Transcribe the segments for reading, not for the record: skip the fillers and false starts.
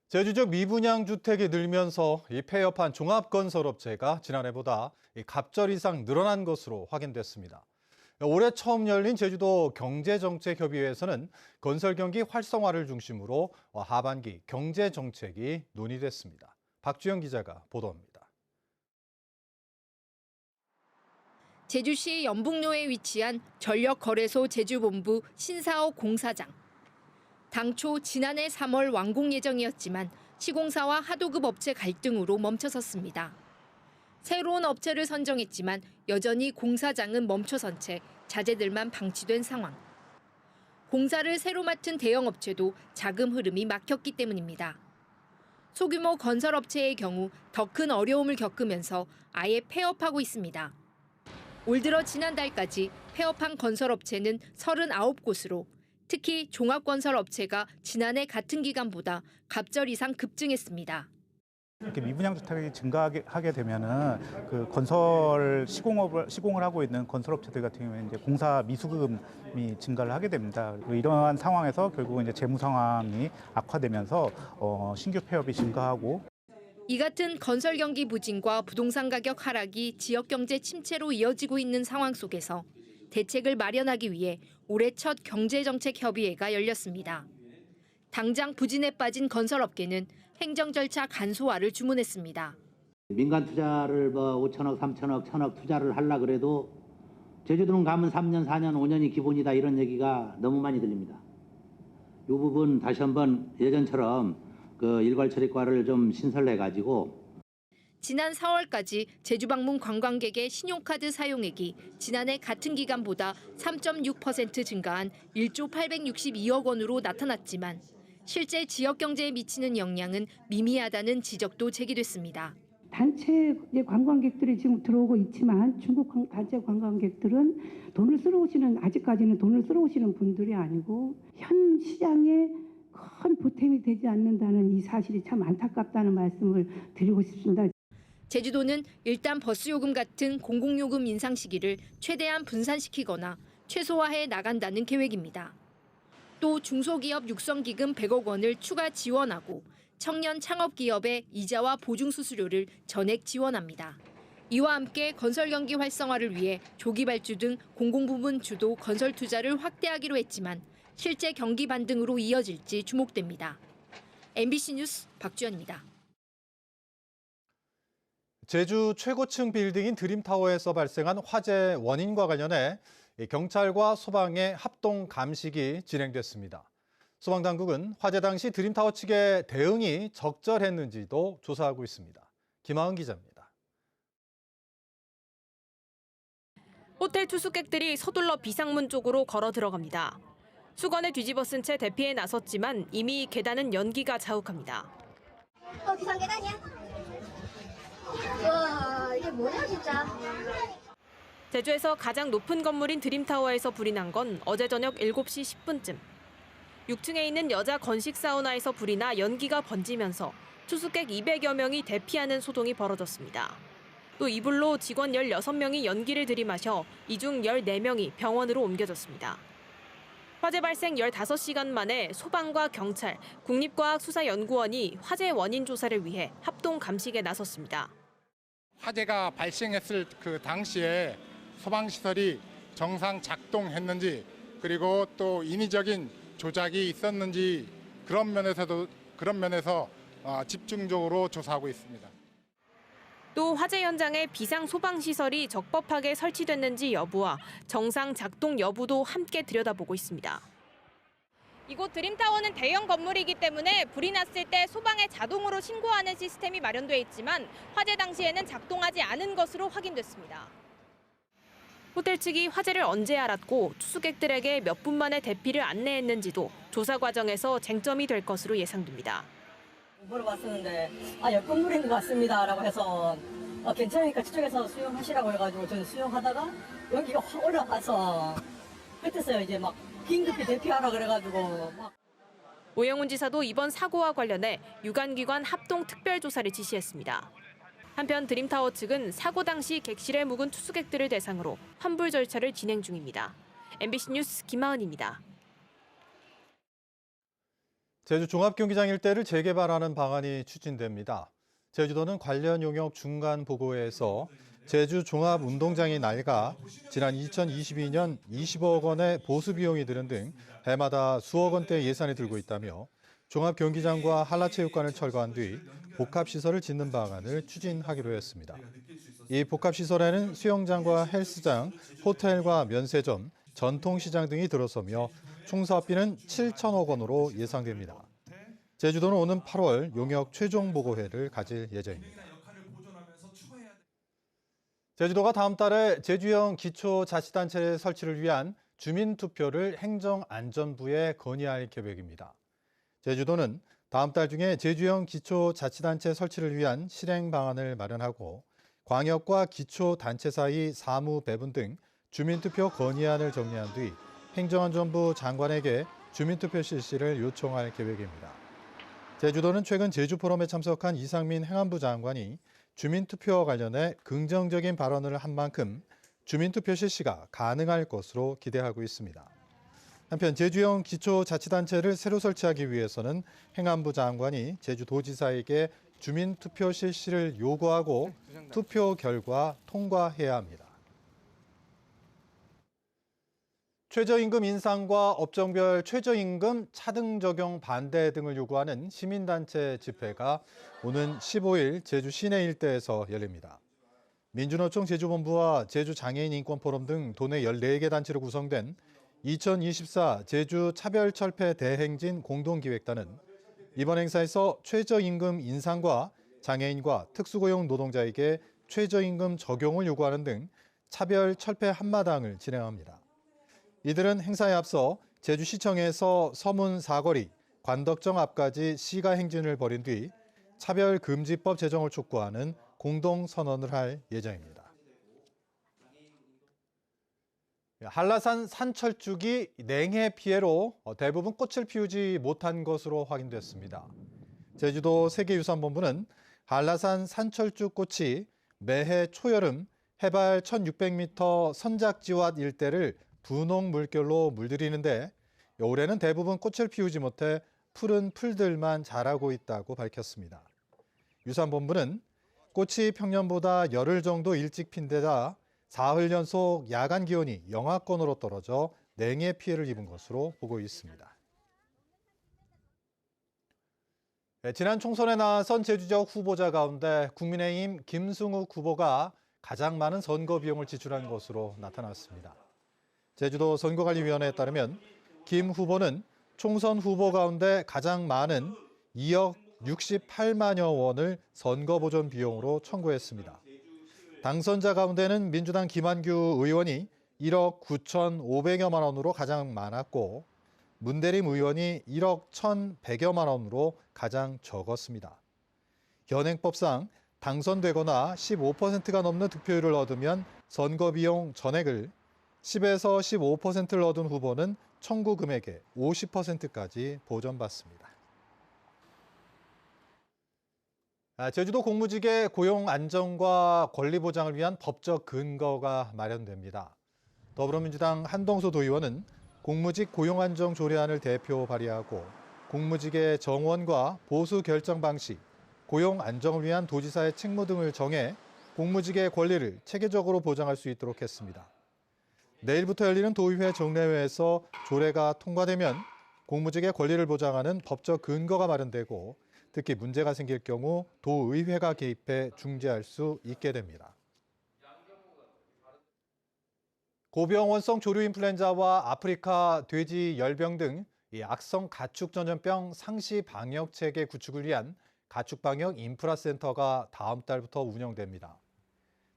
제주적 미분양 주택이 늘면서 이 폐업한 종합건설업체가 지난해보다 갑절 이상 늘어난 것으로 확인됐습니다. 올해 처음 열린 제주도 경제정책협의회에서는 건설 경기 활성화를 중심으로 하반기 경제정책이 논의됐습니다. 박주영 기자가 보도합니다. 제주시 연북로에 위치한 전력거래소 제주본부 신사옥 공사장. 당초 지난해 3월 완공 예정이었지만 시공사와 하도급 업체 갈등으로 멈춰섰습니다. 새로운 업체를 선정했지만 여전히 공사장은 멈춰선 채 자재들만 방치된 상황. 공사를 새로 맡은 대형업체도 자금 흐름이 막혔기 때문입니다. 소규모 건설업체의 경우 더 큰 어려움을 겪으면서 아예 폐업하고 있습니다. 올 들어 지난달까지 폐업한 건설업체는 39곳으로 특히 종합건설업체가 지난해 같은 기간보다 갑절 이상 급증했습니다. 이렇게 미분양 주택이 증가하게 되면은 그 건설 시공을 하고 있는 건설업체들 같은 경우에 이제 공사 미수금이 증가를 하게 됩니다. 그리고 이러한 상황에서 결국은 이제 재무 상황이 악화되면서 신규 폐업이 증가하고. 이 같은 건설 경기 부진과 부동산 가격 하락이 지역 경제 침체로 이어지고 있는 상황 속에서 대책을 마련하기 위해 올해 첫 경제정책협의회가 열렸습니다. 당장 부진에 빠진 건설업계는 행정 절차 간소화를 주문했습니다. 민간 투자를 5천억, 3천억, 1천억 투자를 하려 그래도 제주도는 가면 3년, 4년, 5년이 기본이다 이런 얘기가 너무 많이 들립니다. 이 부분 다시 한번 예전처럼 그 일괄 처리과를 좀 신설해가지고 지난 4월까지 제주 방문 관광객의 신용카드 사용액이 지난해 같은 기간보다 3.6% 증가한 1조 862억 원으로 나타났지만 실제 지역 경제에 미치는 영향은 미미하다는 지적도 제기됐습니다. 단체 관광객들이 지금 들어오고 있지만 중국 단체 관광객들은 아직까지는 돈을 쓸어 오시는 분들이 아니고 현 시장에 큰 보탬이 되지 않는다는 이 사실이 참 안타깝다는 말씀을 드리고 싶습니다. 제주도는 일단 버스 요금 같은 공공요금 인상 시기를 최대한 분산시키거나 최소화해 나간다는 계획입니다. 또 중소기업 육성기금 100억 원을 추가 지원하고 청년 창업기업의 이자와 보증수수료를 전액 지원합니다. 이와 함께 건설 경기 활성화를 위해 조기 발주 등 공공부문 주도 건설 투자를 확대하기로 했지만 실제 경기 반등으로 이어질지 주목됩니다. MBC 뉴스 박주연입니다. 제주 최고층 빌딩인 드림타워에서 발생한 화재 원인과 관련해 경찰과 소방의 합동 감식이 진행됐습니다. 소방당국은 화재 당시 드림타워 측의 대응이 적절했는지도 조사하고 있습니다. 김하은 기자입니다. 호텔 투숙객들이 서둘러 비상문 쪽으로 걸어 들어갑니다. 수건을 뒤집어 쓴 채 대피에 나섰지만 이미 계단은 연기가 자욱합니다. 비상계단이야? 와, 이게 뭐야 진짜. 제주에서 가장 높은 건물인 드림타워에서 불이 난 건 어제 저녁 7시 10분쯤. 6층에 있는 여자 건식 사우나에서 불이 나 연기가 번지면서 투숙객 200여 명이 대피하는 소동이 벌어졌습니다. 또 이 불로 직원 16명이 연기를 들이마셔 이 중 14명이 병원으로 옮겨졌습니다. 화재 발생 15시간 만에 소방과 경찰, 국립과학수사연구원이 화재 원인 조사를 위해 합동 감식에 나섰습니다. 화재가 발생했을 그 당시에 소방시설이 정상 작동했는지 그리고 또 인위적인 조작이 있었는지 그런 면에서 집중적으로 조사하고 있습니다. 또 화재 현장에 비상 소방시설이 적법하게 설치됐는지 여부와 정상 작동 여부도 함께 들여다보고 있습니다. 이곳 드림타워는 대형 건물이기 때문에 불이 났을 때 소방에 자동으로 신고하는 시스템이 마련돼 있지만 화재 당시에는 작동하지 않은 것으로 확인됐습니다. 호텔 측이 화재를 언제 알았고 투숙객들에게 몇 분 만에 대피를 안내했는지도 조사 과정에서 쟁점이 될 것으로 예상됩니다. 물어봤었는데 건물인 것 같습니다라고 해서 괜찮으니까 저쪽에서 수용하시라고 해가지고 저는 수용하다가 여기가 확 올라가서 그때서야 이제 막 긴급히 대피하라 그래가지고 막. 오영훈 지사도 이번 사고와 관련해 유관기관 합동 특별조사를 지시했습니다. 한편 드림타워 측은 사고 당시 객실에 묵은 투숙객들을 대상으로 환불 절차를 진행 중입니다. MBC 뉴스 김하은입니다. 제주 종합경기장 일대를 재개발하는 방안이 추진됩니다. 제주도는 관련 용역 중간 보고회에서 제주 종합운동장이 낡아 지난 2022년 20억 원의 보수 비용이 드는 등 해마다 수억 원대 예산이 들고 있다며 종합경기장과 한라체육관을 철거한 뒤 복합시설을 짓는 방안을 추진하기로 했습니다. 이 복합시설에는 수영장과 헬스장, 호텔과 면세점, 전통시장 등이 들어서며 총 사업비는 7천억 원으로 예상됩니다. 제주도는 오는 8월 용역 최종 보고회를 가질 예정입니다. 제주도가 다음 달에 제주형 기초자치단체 설치를 위한 주민투표를 행정안전부에 건의할 계획입니다. 제주도는 다음 달 중에 제주형 기초자치단체 설치를 위한 실행 방안을 마련하고 광역과 기초단체 사이 사무 배분 등 주민투표 건의안을 정리한 뒤 행정안전부 장관에게 주민투표 실시를 요청할 계획입니다. 제주도는 최근 제주포럼에 참석한 이상민 행안부 장관이 주민투표와 관련해 긍정적인 발언을 한 만큼 주민투표 실시가 가능할 것으로 기대하고 있습니다. 한편 제주형 기초자치단체를 새로 설치하기 위해서는 행안부 장관이 제주도지사에게 주민투표 실시를 요구하고 투표 결과 통과해야 합니다. 최저임금 인상과 업종별 최저임금 차등 적용 반대 등을 요구하는 시민단체 집회가 오는 15일 제주 시내 일대에서 열립니다. 민주노총 제주본부와 제주장애인인권포럼 등 도내 14개 단체로 구성된 2024 제주 차별철폐 대행진 공동기획단은 이번 행사에서 최저임금 인상과 장애인과 특수고용 노동자에게 최저임금 적용을 요구하는 등 차별철폐 한마당을 진행합니다. 이들은 행사에 앞서 제주시청에서 서문 사거리, 관덕정 앞까지 시가 행진을 벌인 뒤 차별금지법 제정을 촉구하는 공동선언을 할 예정입니다. 한라산 산철쭉이 냉해 피해로 대부분 꽃을 피우지 못한 것으로 확인됐습니다. 제주도 세계유산본부는 한라산 산철쭉 꽃이 매해 초여름 해발 1600m 선작지왓 일대를 분홍 물결로 물들이는데 올해는 대부분 꽃을 피우지 못해 푸른 풀들만 자라고 있다고 밝혔습니다. 유산본부는 꽃이 평년보다 열흘 정도 일찍 핀 데다 사흘 연속 야간 기온이 영하권으로 떨어져 냉해 피해를 입은 것으로 보고 있습니다. 지난 총선에 나선 제주지역 후보자 가운데 국민의힘 김승욱 후보가 가장 많은 선거 비용을 지출한 것으로 나타났습니다. 제주도 선거관리위원회에 따르면 김 후보는 총선 후보 가운데 가장 많은 2억 68만여 원을 선거보존 비용으로 청구했습니다. 당선자 가운데는 민주당 김한규 의원이 1억 9,500여만 원으로 가장 많았고 문대림 의원이 1억 1,100여만 원으로 가장 적었습니다. 현행법상 당선되거나 15%가 넘는 득표율을 얻으면 선거비용 전액을 10에서 15%를 얻은 후보는 청구 금액의 50%까지 보전받습니다. 제주도 공무직의 고용 안정과 권리 보장을 위한 법적 근거가 마련됩니다. 더불어민주당 한동수 도의원은 공무직 고용 안정 조례안을 대표 발의하고 공무직의 정원과 보수 결정 방식, 고용 안정을 위한 도지사의 책무 등을 정해 공무직의 권리를 체계적으로 보장할 수 있도록 했습니다. 내일부터 열리는 도의회 정례회에서 조례가 통과되면 공무직의 권리를 보장하는 법적 근거가 마련되고 특히 문제가 생길 경우 도의회가 개입해 중재할 수 있게 됩니다. 고병원성 조류 인플루엔자와 아프리카 돼지 열병 등 악성 가축 전염병 상시 방역 체계 구축을 위한 가축 방역 인프라센터가 다음 달부터 운영됩니다.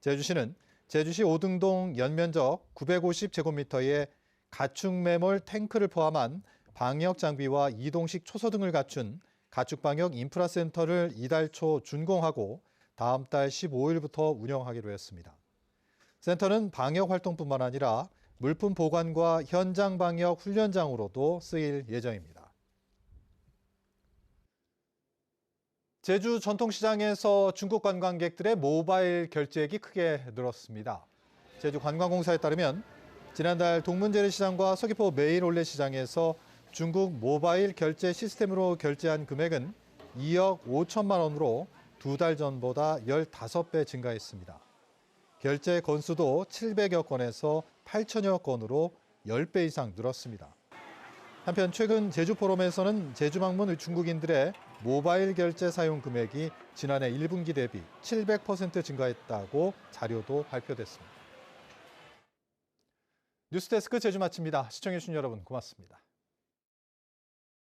제주시는 제주시 오등동 연면적 950제곱미터의 가축 매몰 탱크를 포함한 방역 장비와 이동식 초소 등을 갖춘 가축 방역 인프라센터를 이달 초 준공하고 다음 달 15일부터 운영하기로 했습니다. 센터는 방역 활동뿐만 아니라 물품 보관과 현장 방역 훈련장으로도 쓰일 예정입니다. 제주 전통시장에서 중국 관광객들의 모바일 결제액이 크게 늘었습니다. 제주관광공사에 따르면 지난달 동문재래시장과 서귀포 메일올레시장에서 중국 모바일 결제 시스템으로 결제한 금액은 2억 5천만 원으로 2달 전보다 15배 증가했습니다. 결제 건수도 700여 건에서 8천여 건으로 10배 이상 늘었습니다. 한편 최근 제주포럼에서는 제주 방문 중국인들의 모바일 결제 사용 금액이 지난해 1분기 대비 700% 증가했다고 자료도 발표됐습니다. 뉴스데스크 제주 마칩니다. 시청해주신 여러분 고맙습니다.